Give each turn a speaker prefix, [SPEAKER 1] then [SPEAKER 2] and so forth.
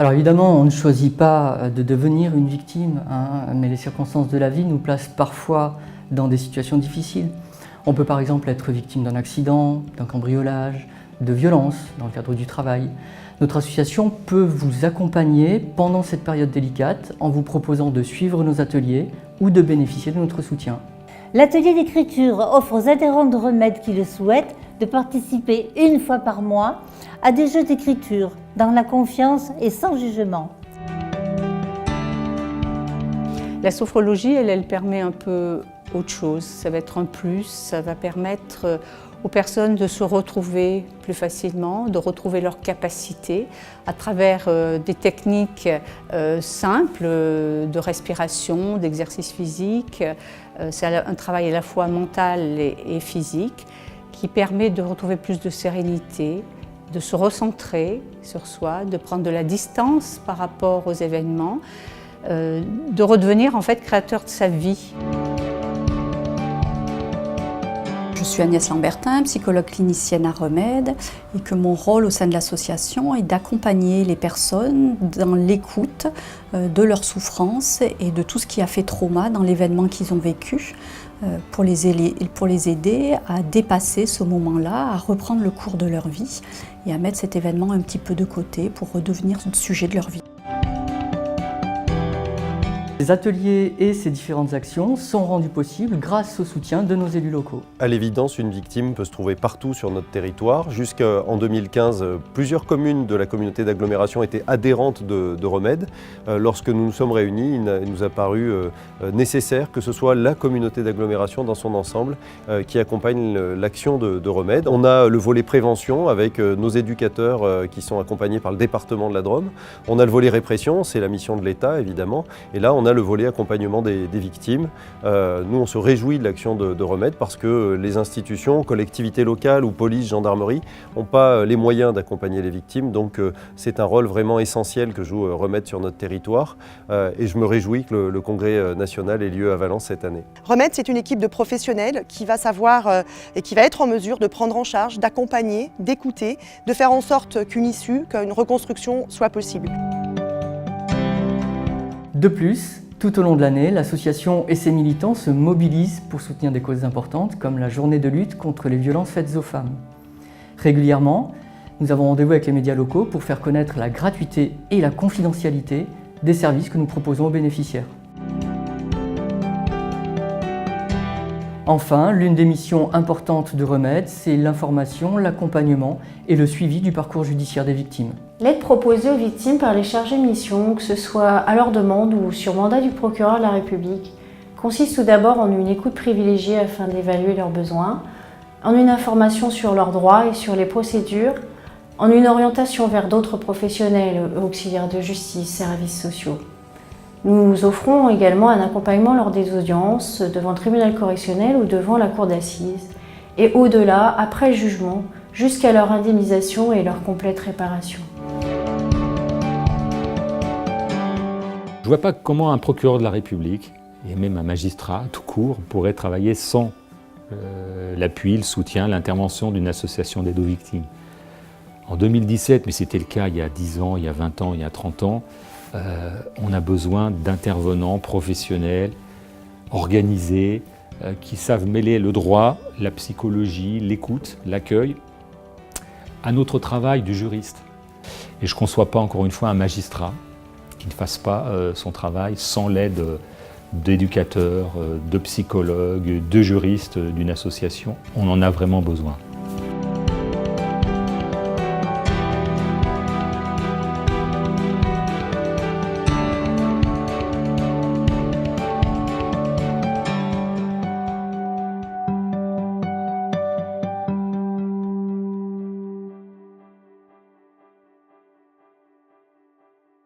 [SPEAKER 1] Alors évidemment, on ne choisit pas de devenir une victime, mais les circonstances de la vie nous placent parfois dans des situations difficiles. On peut par exemple être victime d'un accident, d'un cambriolage, de violences dans le cadre du travail. Notre association peut vous accompagner pendant cette période délicate en vous proposant de suivre nos ateliers ou de bénéficier de notre soutien.
[SPEAKER 2] L'atelier d'écriture offre aux adhérents de Remède qui le souhaitent de participer une fois par mois à des jeux d'écriture dans la confiance et sans jugement.
[SPEAKER 3] La sophrologie, elle permet un peu autre chose. Ça va être un plus, ça va permettre aux personnes de se retrouver plus facilement, de retrouver leurs capacités à travers des techniques simples de respiration, d'exercice physique. C'est un travail à la fois mental et physique qui permet de retrouver plus de sérénité, de se recentrer sur soi, de prendre de la distance par rapport aux événements, de redevenir en fait créateur de sa vie.
[SPEAKER 4] Je suis Agnès Lambertin, psychologue clinicienne à Remède, et que mon rôle au sein de l'association est d'accompagner les personnes dans l'écoute de leurs souffrances et de tout ce qui a fait trauma dans l'événement qu'ils ont vécu, pour les aider à dépasser ce moment-là, à reprendre le cours de leur vie et à mettre cet événement un petit peu de côté pour redevenir le sujet de leur vie.
[SPEAKER 1] Ces ateliers et ces différentes actions sont rendus possibles grâce au soutien de nos élus locaux.
[SPEAKER 5] À l'évidence, une victime peut se trouver partout sur notre territoire. Jusqu'en 2015, plusieurs communes de la communauté d'agglomération étaient adhérentes de Remède. Lorsque nous nous sommes réunis, il nous a paru nécessaire que ce soit la communauté d'agglomération dans son ensemble qui accompagne l'action de Remède. On a le volet prévention avec nos éducateurs qui sont accompagnés par le département de la Drôme. On a le volet répression, c'est la mission de l'État évidemment. Et là, on a le volet accompagnement des victimes. Nous, on se réjouit de l'action de Remède parce que les institutions, collectivités locales ou police, gendarmerie n'ont pas les moyens d'accompagner les victimes. Donc c'est un rôle vraiment essentiel que joue Remède sur notre territoire. Et je me réjouis que le congrès national ait lieu à Valence cette année.
[SPEAKER 6] Remède, c'est une équipe de professionnels qui va savoir et qui va être en mesure de prendre en charge, d'accompagner, d'écouter, de faire en sorte qu'une issue, qu'une reconstruction soit possible.
[SPEAKER 1] De plus, tout au long de l'année, l'association et ses militants se mobilisent pour soutenir des causes importantes comme la journée de lutte contre les violences faites aux femmes. Régulièrement, nous avons rendez-vous avec les médias locaux pour faire connaître la gratuité et la confidentialité des services que nous proposons aux bénéficiaires. Enfin, l'une des missions importantes de Remède, c'est l'information, l'accompagnement et le suivi du parcours judiciaire des victimes.
[SPEAKER 7] L'aide proposée aux victimes par les chargés de mission, que ce soit à leur demande ou sur mandat du procureur de la République, consiste tout d'abord en une écoute privilégiée afin d'évaluer leurs besoins, en une information sur leurs droits et sur les procédures, en une orientation vers d'autres professionnels, auxiliaires de justice, services sociaux. Nous offrons également un accompagnement lors des audiences devant le tribunal correctionnel ou devant la cour d'assises, et au-delà, après le jugement, jusqu'à leur indemnisation et leur complète réparation.
[SPEAKER 8] Je ne vois pas comment un procureur de la République, et même un magistrat tout court, pourrait travailler sans l'appui, le soutien, l'intervention d'une association d'aide aux victimes. En 2017, mais c'était le cas il y a 10 ans, il y a 20 ans, il y a 30 ans, on a besoin d'intervenants professionnels, organisés, qui savent mêler le droit, la psychologie, l'écoute, l'accueil, à notre travail du juriste. Et je ne conçois pas, encore une fois, un magistrat qui ne fasse pas son travail sans l'aide d'éducateurs, de psychologues, de juristes d'une association. On en a vraiment besoin.